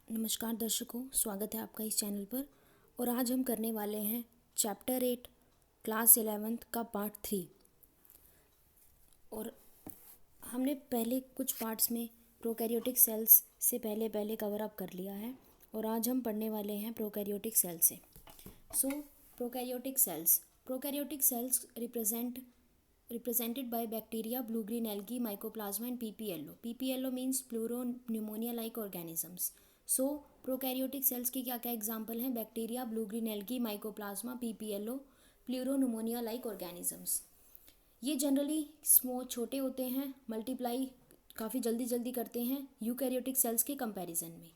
नमस्कार दर्शकों, स्वागत है आपका इस चैनल पर। और आज हम करने वाले हैं चैप्टर 8 क्लास 11th का पार्ट 3। और हमने पहले कुछ पार्ट्स में प्रोकैरियोटिक सेल्स से पहले कवर अप कर लिया है और आज हम पढ़ने वाले हैं प्रोकैरियोटिक सेल से। So prokaryotic cells represented by bacteria, blue green algae, mycoplasma and PPLO. PPLO means pluro pneumonia like organisms. So prokaryotic cells की क्या क्या एग्जाम्पल हैं? Bacteria, blue green algae, mycoplasma, PPLO, pleuro pneumonia like organisms. ये generally छोटे होते हैं, multiply काफ़ी जल्दी करते हैं यूकैरियोटिक सेल्स के कंपैरिजन में।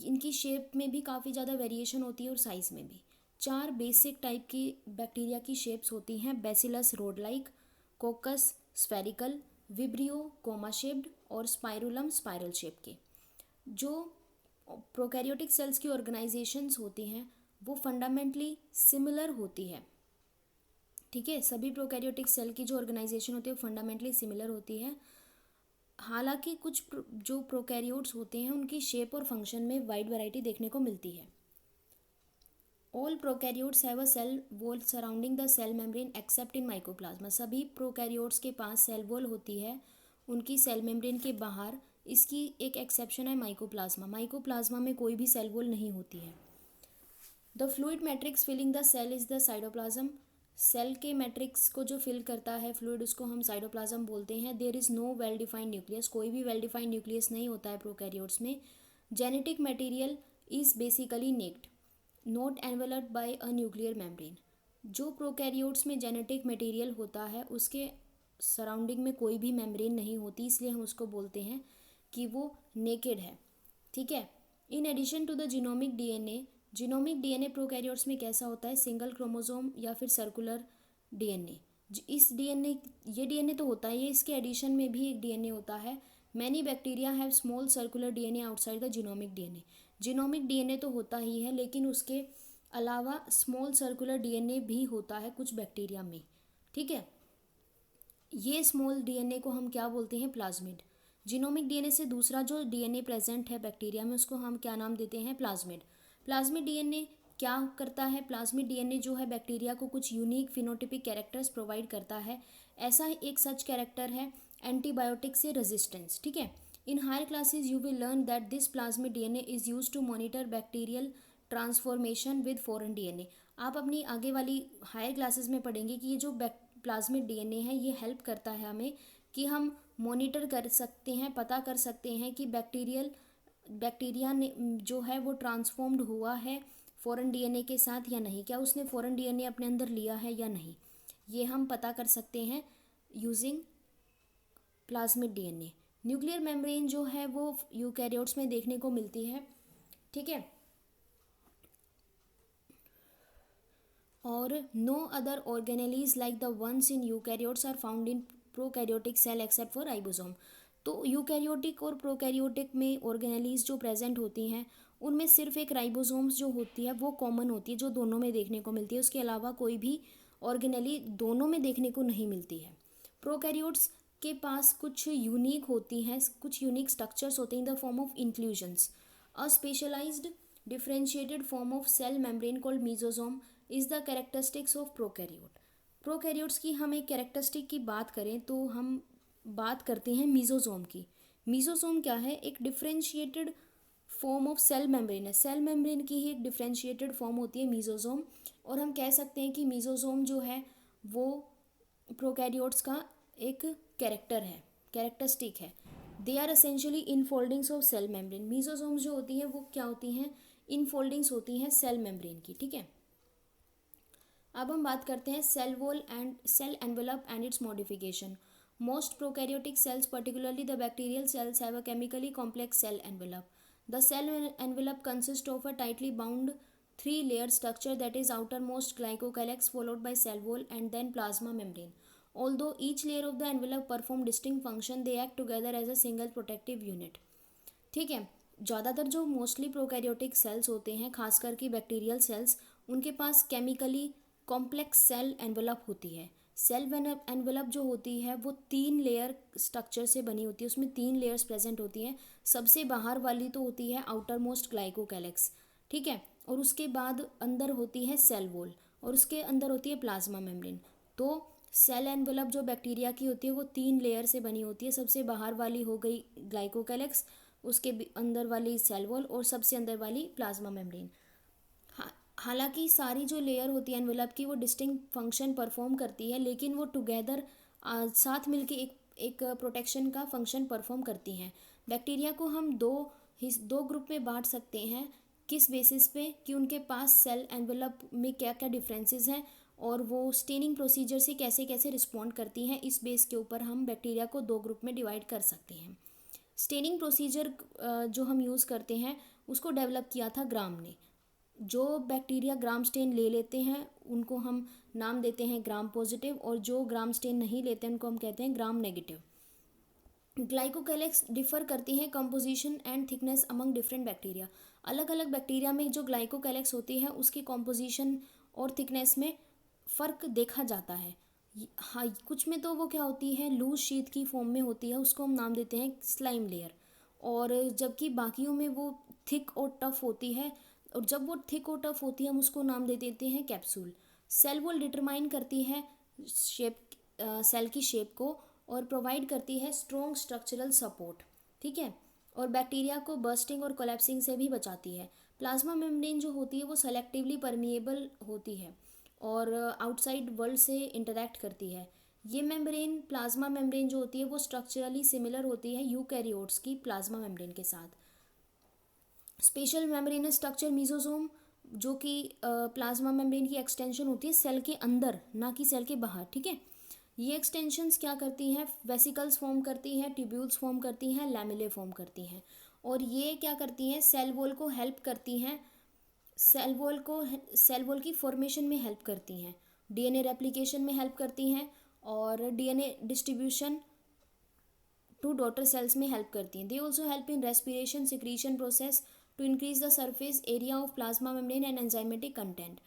इनकी शेप में भी काफ़ी ज़्यादा वेरिएशन होती है और साइज़ में भी। 4 बेसिक टाइप की बैक्टीरिया की शेप्स होती हैं: bacillus road like, कोकस spherical, vibrio comma shaped और स्पाइरुलम स्पाइरल शेप के। जो प्रोकैरियोटिक सेल्स की ऑर्गेनाइजेशंस होती हैं वो फंडामेंटली सिमिलर होती है। ठीक है, सभी प्रोकैरियोटिक सेल की जो ऑर्गेनाइजेशन होती है वो फंडामेंटली सिमिलर होती है। हालांकि कुछ जो प्रोकैरियोट्स होते हैं उनकी शेप और फंक्शन में वाइड वैरायटी देखने को मिलती है। All prokaryotes have a cell wall surrounding the cell membrane except in mycoplasma. सभी प्रोकैरियोट्स के पास सेल वॉल होती है उनकी सेल मेम्ब्रेन के बाहर। इसकी एक एक्सेप्शन है माइकोप्लाज्मा। माइकोप्लाज्मा में कोई भी सेल वॉल नहीं होती है। The fluid matrix filling the cell is the cytoplasm. Cell के मैट्रिक्स को जो फिल करता है फ्लूइड, उसको हम साइटोप्लाज्म बोलते हैं। There is no well defined nucleus. कोई भी वेल डिफाइंड न्यूक्लियस नहीं होता है प्रोकैरियोट्स में। Genetic material is basically naked, not enveloped by a nuclear membrane. जो प्रोकैरियोट्स में जेनेटिक मटेरियल होता है उसके सराउंडिंग में कोई भी मेम्ब्रेन नहीं होती, इसलिए हम उसको बोलते हैं कि वो नेकेड है। ठीक है। In addition to the genomic DNA prokaryotes में कैसा होता है? सिंगल क्रोमोसोम या फिर सर्कुलर डीएनए। इस डीएनए तो होता है, ये इसके एडिशन में भी एक डीएनए होता है। Many bacteria have small circular DNA outside the genomic DNA. Genomic DNA तो होता ही है, लेकिन उसके अलावा स्मॉल सर्कुलर डीएनए भी होता है कुछ बैक्टीरिया में। ठीक है, ये स्मॉल डीएनए को हम क्या बोलते हैं? प्लाज्मिड। जीनोमिक डीएनए से दूसरा जो डीएनए प्रेजेंट है बैक्टीरिया में उसको हम क्या नाम देते हैं? प्लाज्मिड। प्लाज्मिड डीएनए क्या करता है? प्लाज्मिड डीएनए जो है बैक्टीरिया को कुछ यूनिक फिनोटिपिक कैरेक्टर्स प्रोवाइड करता है। ऐसा एक सच कैरेक्टर है एंटीबायोटिक से रेजिस्टेंस। ठीक है। In higher classes you will learn that this plasmid DNA is used to monitor bacterial transformation with foreign DNA. आप अपनी आगे वाली हायर क्लासेस में पढ़ेंगे कि ये जो प्लाज्मिड डीएनए है ये हेल्प करता है हमें कि हम मॉनिटर कर सकते हैं, पता कर सकते हैं कि बैक्टीरिया ने जो है वो ट्रांसफॉर्म्ड हुआ है फॉरेन डीएनए के साथ या नहीं, क्या उसने फॉरेन डीएनए अपने अंदर लिया है या नहीं, ये हम पता कर सकते हैं using plasmid DNA. Nuclear membrane जो है वो यूकैरियोट्स में देखने को मिलती है। ठीक है। और no other organelles like the ones in eukaryotes are found in prokaryotic cell except for ribosome. तो यूकैरियोटिक और प्रोकैरियोटिक में ऑर्गेनेलीज जो प्रेजेंट होती हैं उनमें सिर्फ एक राइबोसोम्स जो होती है वो कॉमन होती है, जो दोनों में देखने को मिलती है। उसके अलावा कोई भी ऑर्गेनेली दोनों में देखने को नहीं मिलती है। प्रोकैरियोट्स के पास कुछ यूनिक होती हैं, कुछ यूनिक स्ट्रक्चर्स होते हैं in the form of inclusions. A specialised differentiated form of cell membrane called mesosome is the characteristics of prokaryote. Prokaryotes की हम एक कैरेक्टरिस्टिक की बात करें तो हम बात करते हैं मीजोसोम की। मीजोसोम क्या है? एक differentiated form of cell membrane है। सेल मेम्ब्रेन की ही एक डिफरेंशिएटेड फॉर्म होती है मीजोसोम। और हम कह सकते हैं कि मीजोसोम जो है वो प्रोकैरियोट्स का एक कैरेक्टरिस्टिक है। They are essentially infoldings of cell membrane. Mesosomes जो होती हैं वो क्या होती हैं? इनफोल्डिंग्स होती हैं सेल मेम्ब्रेन की। ठीक है। अब हम बात करते हैं cell wall and cell envelope and its modification. Most prokaryotic cells particularly the bacterial cells have a chemically complex cell envelope. The cell envelope consists of a tightly bound three-layered structure that is outermost glycocalyx followed by cell wall and then plasma membrane. Although each layer of the envelope perform distinct function, they act together as a single protective unit. ठीक है। ज़्यादातर जो mostly prokaryotic cells होते हैं, खासकर की bacterial cells, उनके पास chemically complex cell envelope होती है। सेल एनवेलप जो होती है वो 3 लेयर स्ट्रक्चर से बनी होती है, उसमें 3 लेयर्स प्रेजेंट होती हैं। सबसे बाहर वाली तो होती है आउटर मोस्ट ग्लाइकोकैलिक्स, ठीक है, और उसके बाद अंदर होती है सेल वॉल और उसके अंदर होती है प्लाज्मा मेम्ब्रेन। तो सेल एनवेलप जो बैक्टीरिया की होती है वो 3 लेयर से बनी होती है। सबसे बाहर वाली हो गई ग्लाइकोकैलिक्स, उसके अंदर वाली सेल वॉल और सबसे अंदर वाली प्लाज्मा मेम्ब्रेन। हालांकि सारी जो लेयर होती है एनवेलप की वो डिस्टिंक्ट फंक्शन परफॉर्म करती है, लेकिन वो टुगेदर साथ मिलके एक प्रोटेक्शन का फंक्शन परफॉर्म करती हैं। बैक्टीरिया को हम दो ग्रुप में बांट सकते हैं। किस बेसिस पे? कि उनके पास सेल एनवेलप में क्या क्या डिफरेंसेस हैं और वो स्टेनिंग प्रोसीजर से कैसे कैसे रिस्पॉन्ड करती हैं, इस बेस के ऊपर हम बैक्टीरिया को 2 ग्रुप में डिवाइड कर सकते हैं। स्टेनिंग प्रोसीजर जो हम यूज़ करते हैं उसको डेवलप किया था ग्राम ने। जो बैक्टीरिया ग्राम स्टेन ले लेते हैं उनको हम नाम देते हैं ग्राम पॉजिटिव, और जो ग्राम स्टेन नहीं लेते हैं उनको हम कहते हैं ग्राम नेगेटिव। ग्लाइकोकैलिक्स डिफर करती हैं composition and thickness among different bacteria. अलग अलग बैक्टीरिया में जो ग्लाइकोकैलिक्स होती है उसकी कंपोजिशन और थिकनेस में फ़र्क देखा जाता है। हाँ, कुछ में तो वो क्या होती है, लूज शीट की फॉर्म में होती है, उसको हम नाम देते हैं स्लाइम लेयर, और जबकि बाकियों में वो थिक और टफ होती है, और जब वो थिक और टफ होती है हम उसको नाम दे देते हैं कैप्सूल। सेल वॉल डिटरमाइन करती है शेप, सेल की शेप को, और प्रोवाइड करती है स्ट्रॉन्ग स्ट्रक्चरल सपोर्ट, ठीक है, और बैक्टीरिया को बर्स्टिंग और कोलैप्सिंग से भी बचाती है। प्लाज्मा मेम्ब्रेन जो होती है वो सेलेक्टिवली परमिएबल होती है और आउटसाइड वर्ल्ड से इंटरैक्ट करती है। ये मेम्ब्रेन, प्लाज्मा मेम्ब्रेन जो होती है वो स्ट्रक्चरली सिमिलर होती है यूकैरियोट्स की प्लाज्मा मेम्ब्रेन के साथ। स्पेशल मेम्ब्रेनस स्ट्रक्चर मीजोसोम, जो कि प्लाज्मा मेम्ब्रेन की एक्सटेंशन होती है सेल के अंदर, ना कि सेल के बाहर, ठीक है। ये एक्सटेंशंस क्या करती हैं, वेसिकल्स फॉर्म करती हैं, ट्यूब्यूल्स फॉर्म करती हैं, लैमेले फॉर्म करती हैं, और ये क्या करती हैं, सेल वॉल को हेल्प करती हैं, सेल वॉल की फॉर्मेशन में हेल्प करती हैं, डीएनए रेप्लिकेशन में हेल्प करती हैं, और DNA distribution to daughter cells में हेल्प करती हैं। They also help in respiration secretion process to increase the surface area of plasma membrane and enzymatic content.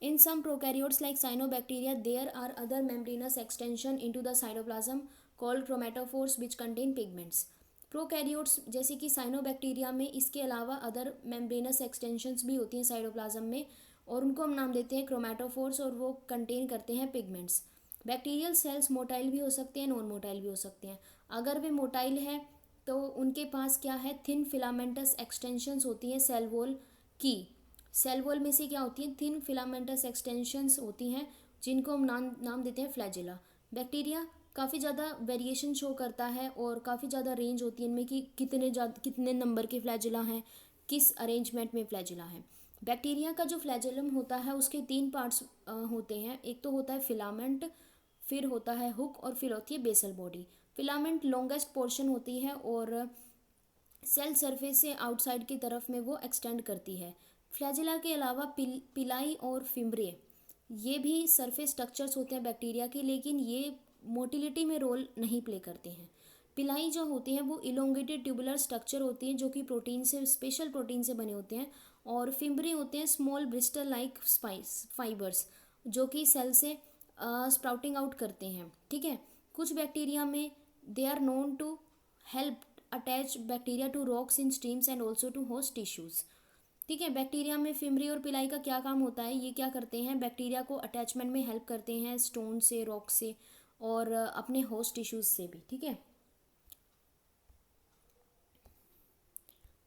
In some prokaryotes like cyanobacteria, there are other membranous extension into the cytoplasm called chromatophores which contain pigments. Prokaryotes जैसे कि cyanobacteria में इसके अलावा other membranes extensions भी होती हैं cytoplasm में, और उनको हम नाम देते हैं क्रोमैटोफोर्स, और वो कंटेन करते हैं पिगमेंट्स। बैक्टीरियल सेल्स मोटाइल भी हो सकते हैं, नॉन मोटाइल भी हो सकते हैं। अगर वे मोटाइल है तो उनके पास क्या है, थिन फिलामेंटस एक्सटेंशंस होती हैं सेल वॉल की। सेल वॉल में से क्या होती हैं, थिन फिलामेंटस एक्सटेंशंस होती हैं जिनको हम नाम देते हैं फ्लैजिला। बैक्टीरिया काफ़ी ज़्यादा वेरिएशन शो करता है और काफ़ी ज़्यादा रेंज होती है इनमें कि कितने नंबर के फ्लैजिला हैं, किस अरेंजमेंट में फ्लैजिला है। बैक्टीरिया का जो फ्लैजिलम होता है उसके 3 पार्ट्स होते हैं। एक तो होता है फिलामेंट, फिर होता है हुक, और फिर होती है basal body. Filament longest portion होती है और सेल सरफेस से आउटसाइड की तरफ में वो एक्सटेंड करती है। फ्लैजिला के अलावा पिलाई और फिम्ब्रे, ये भी सरफेस स्ट्रक्चर्स होते हैं बैक्टीरिया के, लेकिन ये मोटिलिटी में रोल नहीं प्ले करते हैं। पिलाई जो होती हैं वो इलोंगेटेड ट्यूबुलर स्ट्रक्चर होती हैं जो कि प्रोटीन से, स्पेशल प्रोटीन से बने होते हैं, और फिम्ब्रे होते हैं स्मॉल ब्रिस्टल लाइक फाइबर्स जो कि सेल से स्प्राउटिंग आउट करते हैं, ठीक है। कुछ बैक्टीरिया में they are known to help attach bacteria to rocks in streams and also to host tissues, ठीक है। बैक्टीरिया में फिम्ब्री और पिलाई का क्या काम होता है, ये क्या करते हैं, बैक्टीरिया को अटैचमेंट में हेल्प करते हैं स्टोन से, रॉक से, और अपने होस्ट टिश्यूज़ से भी, ठीक है।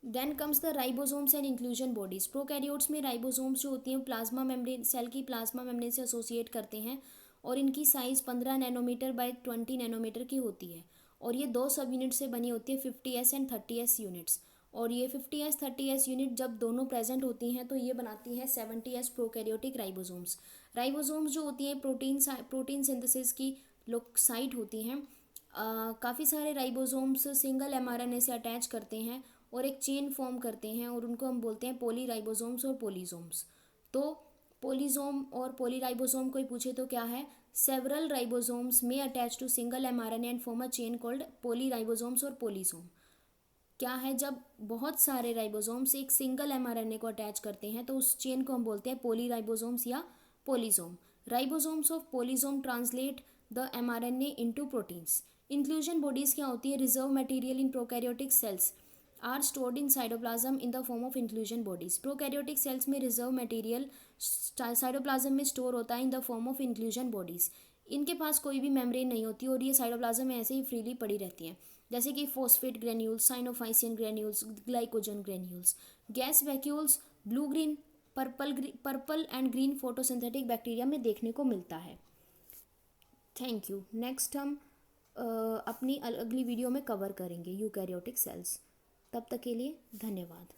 Then comes the ribosomes and inclusion bodies. Prokaryotes में राइबोसोम्स जो होती हैं प्लाज्मा मेम्ब्रेन, सेल की प्लाज्मा मेम्ब्रेन से एसोसिएट करते हैं, और इनकी साइज़ 15 नैनोमीटर बाय 20 नैनोमीटर की होती है, और ये 2 सब यूनिट से बनी होती है, 50s एंड 30s यूनिट्स। और ये 50s 30s यूनिट जब दोनों प्रेजेंट होती हैं तो ये बनाती हैं 70s प्रोकैरियोटिक राइबोसोम्स। राइबोसोम्स जो होती हैं प्रोटीन सिंथेसिस की साइट होती हैं। काफ़ी सारे राइबोसोम्स सिंगल mRNA से अटैच करते हैं और एक चेन फॉर्म करते हैं, और उनको हम बोलते हैं पॉलीराइबोसोम्स और पोलीसोम्स। तो पोलीसोम और पॉलीराइबोसोम कोई पूछे तो क्या है, सेवरल राइबोसोम्स में attach to single mRNA and form a chain called polyribosomes और पोलीसोम। क्या है, जब बहुत सारे राइबोसोम्स एक सिंगल mRNA को अटैच करते हैं तो उस चेन को हम बोलते हैं पॉलीराइबोसोम्स या polysome. Ribosomes of polysome translate the mRNA into proteins. Inclusion bodies क्या होती है? Reserve material in prokaryotic cells are stored in cytoplasm in the form of inclusion bodies. Prokaryotic cells में reserve material cytoplasm में store होता है in the form of inclusion bodies. इनके पास कोई भी मेम्ब्रेन नहीं होती और ये साइटोप्लाज्म में ऐसे ही फ्रीली पड़ी रहती हैं, जैसे कि phosphate granules, cyanophycean granules, glycogen granules. Gas vacuoles blue green purple and green photosynthetic bacteria में देखने को मिलता है. Thank you. नेक्स्ट हम अपनी अगली वीडियो में कवर करेंगे यूकैरियोटिक सेल्स. तब तक के लिए धन्यवाद.